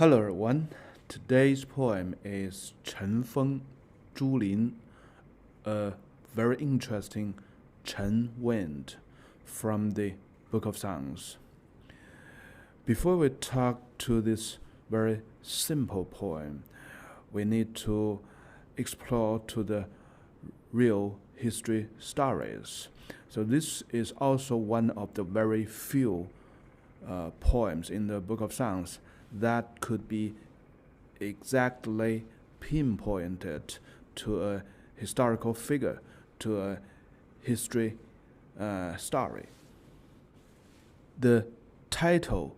Hello everyone. Today's poem is Chen珠林, a very interesting Chen Wind from the Book of Songs. Before we talk to this very simple poem, we need to explore to the real history stories. So this is also one of the very few poems in the Book of Songs that could be exactly pinpointed to a historical figure, to a history story. The title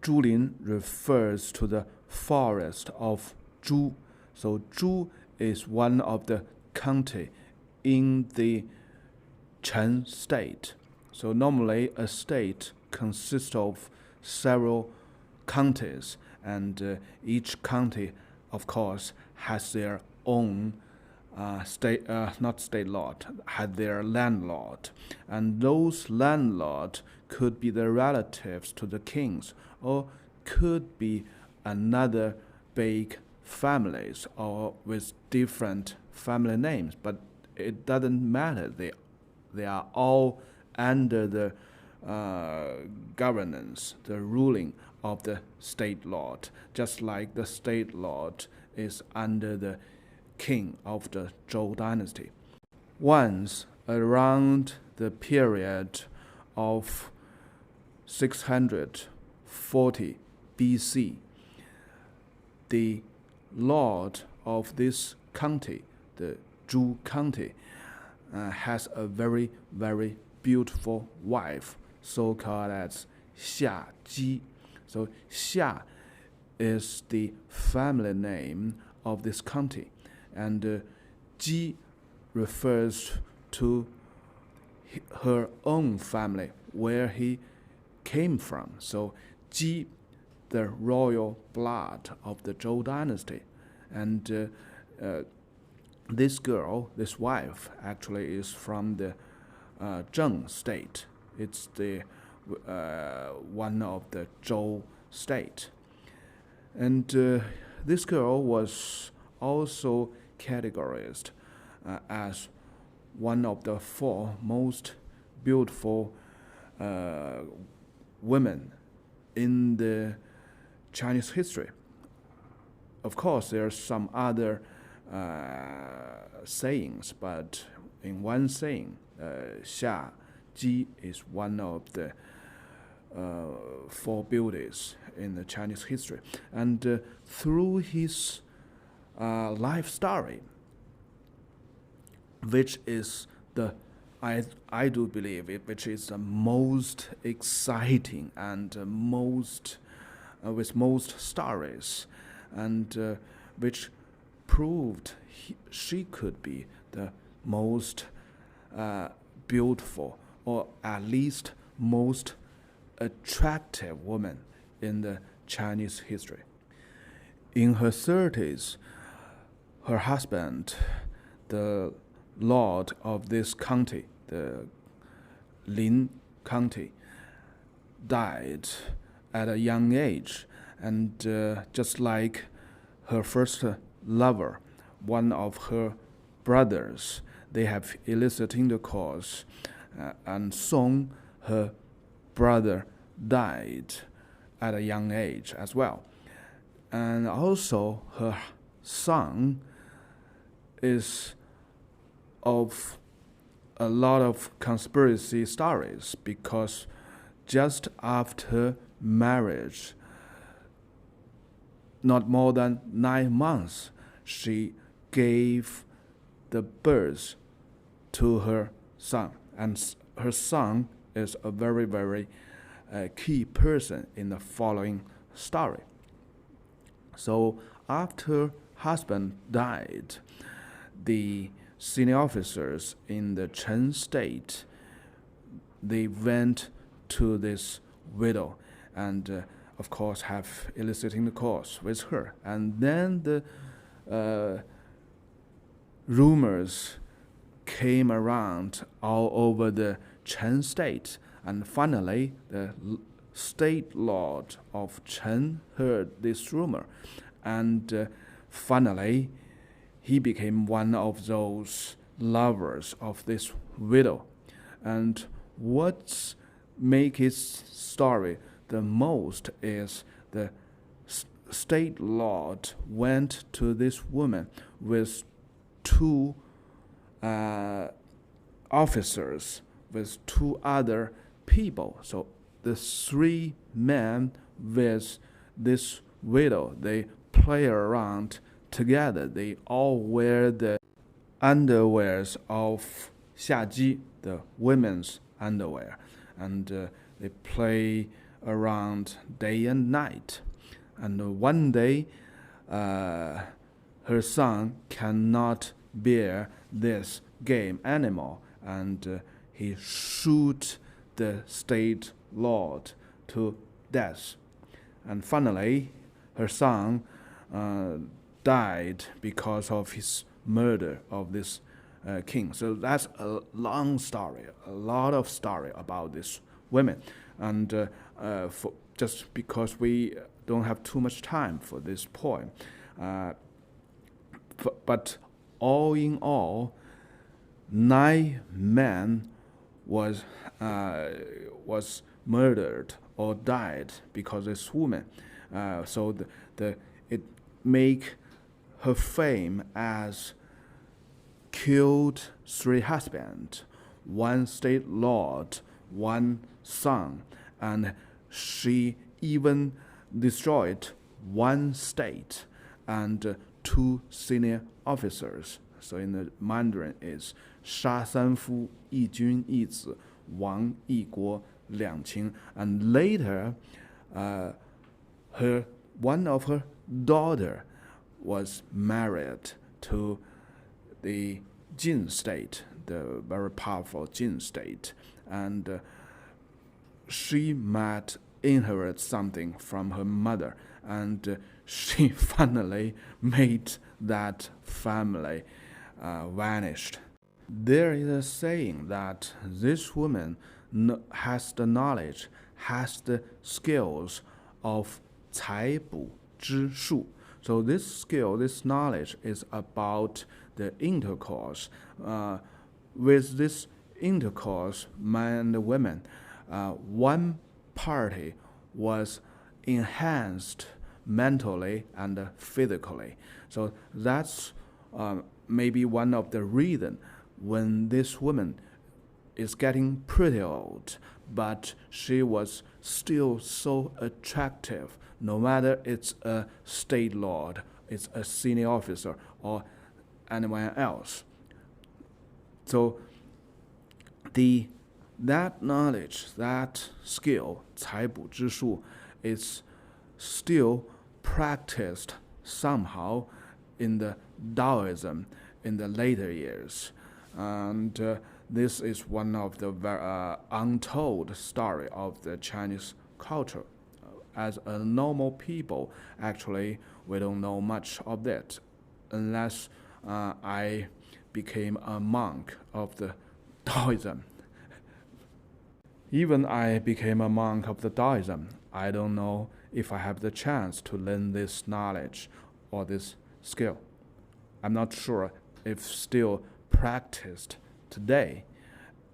Zhu Lin refers to the forest of Zhu. So Zhu is one of the county in the Chen state. So normally a state consists of several counties, and each county, of course, has their own had their landlord, and those landlord could be the relatives to the kings, or could be another big families, or with different family names. But it doesn't matter. They are all under the governance, the ruling of the state lord, just like the state lord is under the king of the Zhou dynasty. Once around the period of 640 BC, the lord of this county, the Zhu county, has a very, very beautiful wife, so-called as Shijing. So Xia is the family name of this county, and Ji refers to her own family, where he came from. So Ji, the royal blood of the Zhou dynasty, and this girl, this wife, actually is from the Zheng state. It's the one of the Zhou state. And this girl was also categorized as one of the four most beautiful women in the Chinese history. Of course, there are some other sayings, but in one saying, Xia Ji is one of the four beauties in the Chinese history. And through his life story, which is I do believe it, which is the most exciting and with most stories, and which proved she could be the most beautiful, or at least most attractive woman in the Chinese history. In her 30s, her husband, the lord of this county, the Lin county, died at a young age, and just like her first lover, one of her brothers, they have illicit intercourse, and soon her brother died at a young age as well. And also her son is of a lot of conspiracy stories, because just after marriage, not more than 9 months, she gave the birth to her son, and her son is a very, very key person in the following story. So after husband died, the senior officers in the Chen state, they went to this widow, and of course have illicit intercourse with her. And then the rumors came around all over the Chen state, and finally the state lord of Chen heard this rumor, and finally he became one of those lovers of this widow. And what makes his story the most is the state lord went to this woman with two officers, with two other people. So the three men with this widow, they play around together. They all wear the underwears of Shijing, the women's underwear, and they play around day and night. And one day, her son cannot bear this game anymore, and he shoot the state lord to death. And finally, her son died because of his murder of this king. So that's a long story, a lot of story about this women. And just because we don't have too much time for this poem, but all in all, 9 men was murdered or died because this woman. So it make her fame as killed 3 husbands, 1 state lord, 1 son, and she even destroyed 1 state and 2 senior officers. So in the Mandarin is 杀3夫1君1子亡1国2卿. And later, one of her daughter was married to the Jin state, the very powerful Jin state, and she might inherit something from her mother, and she finally made that family vanished. There is a saying that this woman has the knowledge, has the skills of 采补之术. So this skill, this knowledge is about the intercourse. With this intercourse, men and women, one party was enhanced mentally and physically. So that's maybe one of the reasons when this woman is getting pretty old, but she was still so attractive, no matter it's a state lord, it's a senior officer, or anyone else. So that knowledge, that skill, 采补之术, is still practiced somehow in the Taoism in the later years. And this is one of the untold story of the Chinese culture. As a normal people, actually, we don't know much of that, unless I became a monk of the Taoism. Even I became a monk of the Taoism, I don't know if I have the chance to learn this knowledge or this skill. I'm not sure if still practiced today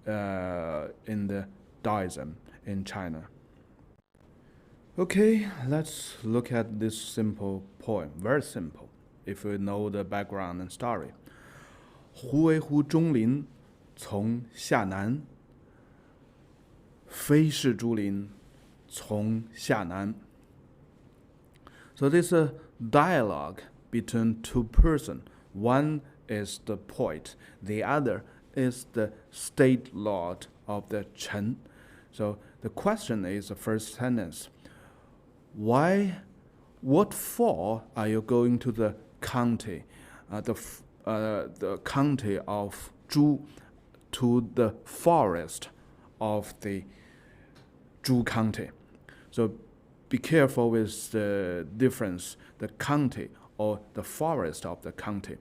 in the Taoism in China. Okay, let's look at this simple poem. Very simple, if you know the background and story. 胡为乎中林，从下南。非是株林，从下南。So this is a dialogue between 2 persons. One is the poet, the other is the state lord of the Chen. So the question is the first sentence. What for are you going to the county, the county of Zhu, to the forest of the Zhu county? So be careful with the difference, the county or the forest of the county.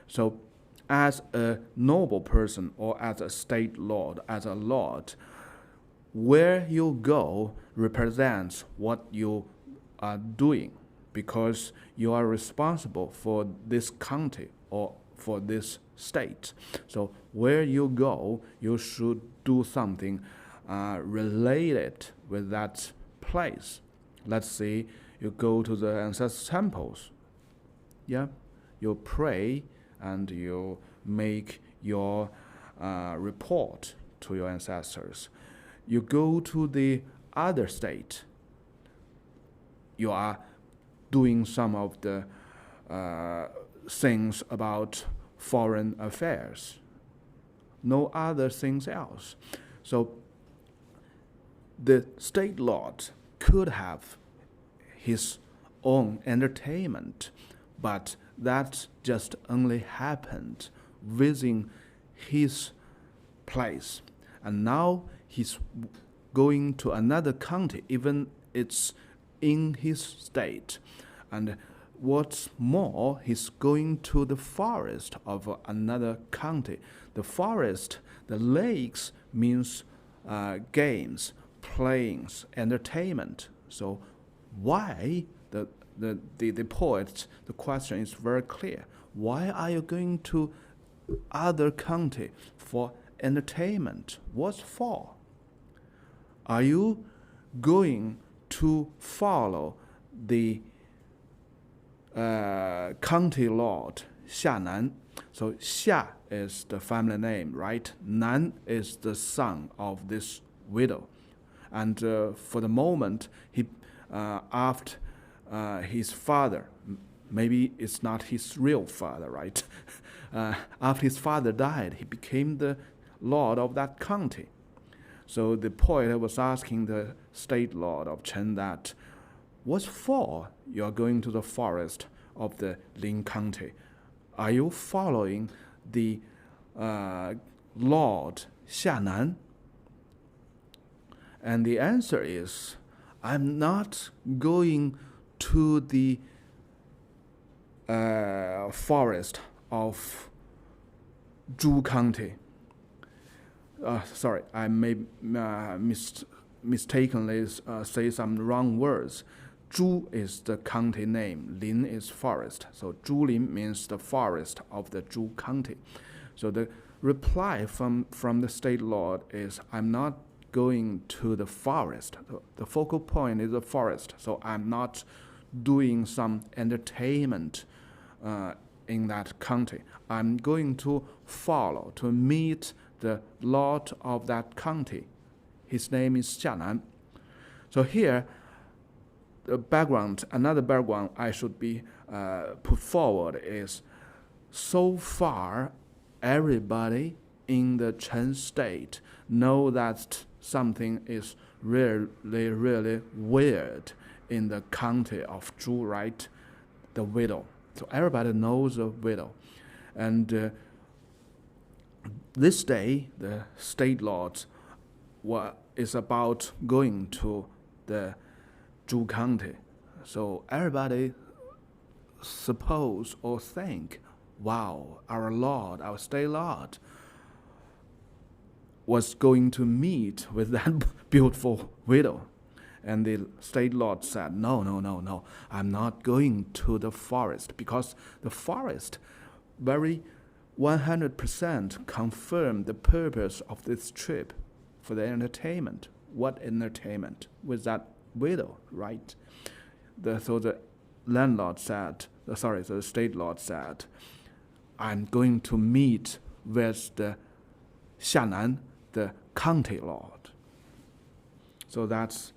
So as a noble person or as a state lord, as a lord, where you go represents what you are doing, because you are responsible for this county or for this state. So where you go, you should do something related with that place. Let's say you go to the ancestor temples. Yeah, you pray and you make your report to your ancestors. You go to the other state. You are doing some of the things about foreign affairs. No other things else. So the state lord could have his own entertainment, but that just only happened within his place. And now he's going to another county, even it's in his state. And what's more, he's going to the forest of another county. The forest, the lakes means games, playings, entertainment. So why the poet, the question is very clear. Why are you going to other county for entertainment? What for? Are you going to follow the county lord Xianan? So Xia is the family name, right? Nan is the son of this widow, and for the moment, he after his father, maybe it's not his real father, right? After his father died, he became the lord of that county. So the poet was asking the state lord of Chen that, what for you are going to the forest of the Lin County? Are you following the Lord Xianan? And the answer is, I'm not going to the forest of Zhu County. Sorry, I may mistakenly say some wrong words. Zhu is the county name, Lin is forest. So Zhulin means the forest of the Zhu County. So the reply from the state lord is, I'm not going to the forest. The focal point is the forest. So I'm not doing some entertainment in that county. I'm going to follow, to meet the lord of that county. His name is Xianan. So here, the background, another background I should be put forward is, so far everybody in the Chen state know that something is really weird in the county of Zhu, right? The widow. So everybody knows the widow. And this day, the state lord is about going to the Zhu County. So everybody suppose or think, wow, our Lord, our state Lord, was going to meet with that beautiful widow. And the state lord said, no, I'm not going to the forest, because the forest very 100% confirmed the purpose of this trip for the entertainment. What entertainment? With that widow, right? So the landlord said, the state lord said, I'm going to meet with the Xianan, the county lord. So that's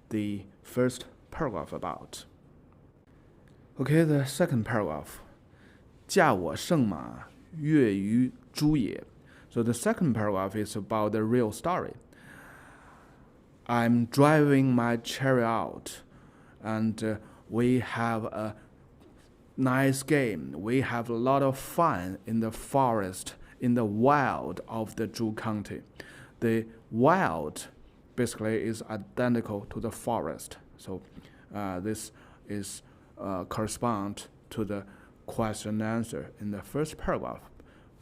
the first paragraph about. Okay, the second paragraph. 驾我乘马，惄如株野. So the second paragraph is about the real story. I'm driving my chariot out, and we have a nice game. We have a lot of fun in the forest, in the wild of the Zhu County. The wild basically is identical to the forest. So this is correspond to the question and answer in the first paragraph.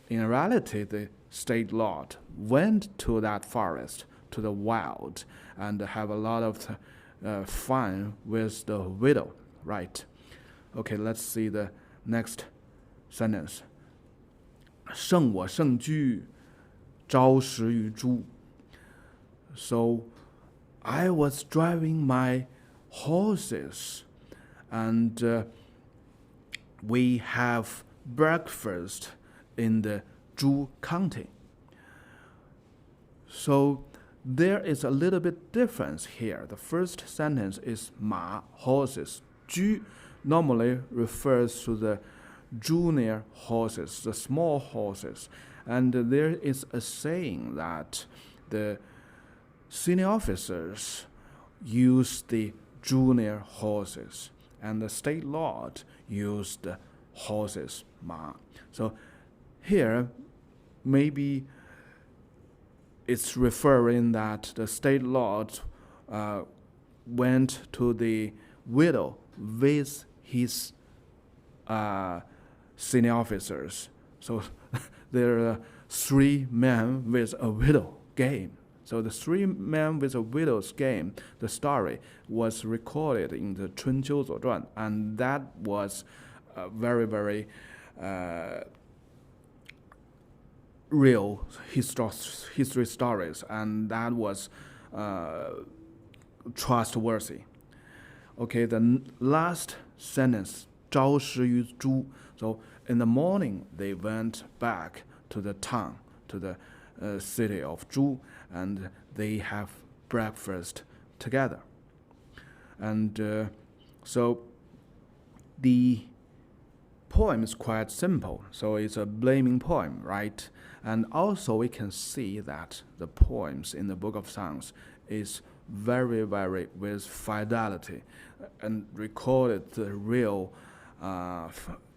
In reality, the state lord went to that forest to the wild and have a lot of fun with the widow, right? Okay, let's see the next sentence. 乘我乘驹，朝食于株. So I was driving my horses, and we have breakfast in the Zhu County. So there is a little bit difference here. The first sentence is 马 horses. 驹 normally refers to the junior horses, the small horses. And there is a saying that the senior officers use the junior horses, and the state lord used the horses, 马. So here, maybe it's referring that the state lord went to the widow with his senior officers. So there are 3 men with a widow game. So the 3 men with a widow's game, the story was recorded in the 春秋左传, and that was very, very real history stories, and that was trustworthy. Okay, the last sentence, 朝食于株. So in the morning, they went back to the town, to the city of Zhu, and they have breakfast together. And so the poem is quite simple. So it's a blaming poem, right? And also we can see that the poems in the Book of Songs is very, very with fidelity and recorded the real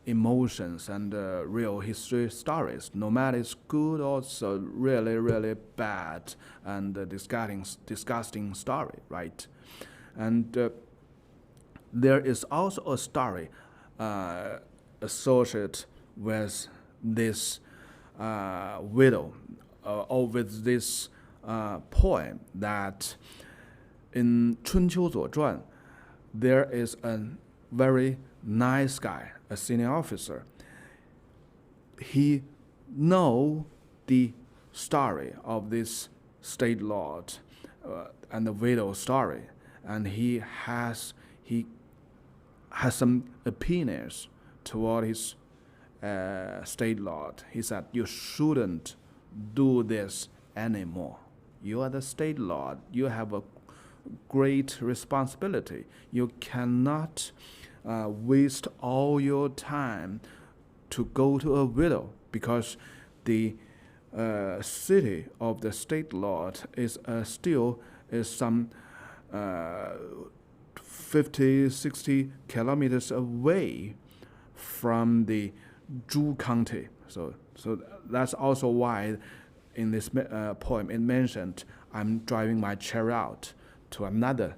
emotions and real history stories, no matter it's good or so really, really bad and disgusting story, right? And there is also a story associated with this widow or with this poem, that in 春秋左传 there is a very nice guy, a senior officer. He know the story of this state lord and the widow story, and he has some opinions toward his state lord. He said, you shouldn't do this anymore. You are the state lord. You have a great responsibility. You cannot waste all your time to go to a widow, because the city of the state lord is still some 50-60 kilometers away from the Zhu County. So that's also why in this poem it mentioned, I'm driving my chariot to another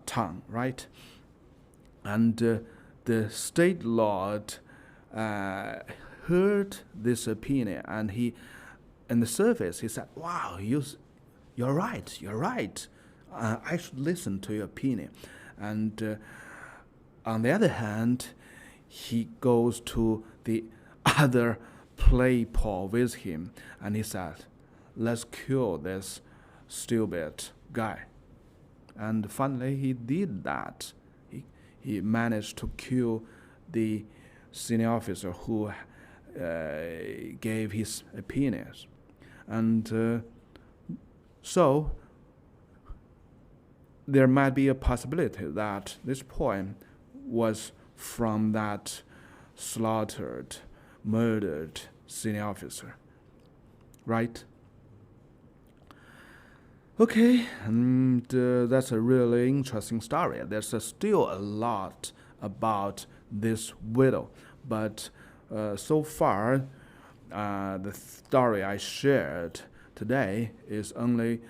town, right? And the state lord heard this opinion, and in the surface he said, wow, you're right. I should listen to your opinion. And on the other hand, he goes to the other play Paul with him, and he said, let's kill this stupid guy. And finally he did that. He managed to kill the senior officer who gave his opinions. And so there might be a possibility that this poem was from that slaughtered, murdered senior officer, right? Okay, and that's a really interesting story. There's still a lot about this widow, but so far the story I shared today is only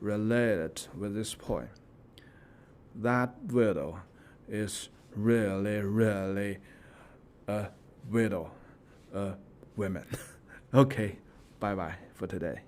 related with this poem. That widow is really, really a widow, a woman. Okay, bye-bye for today.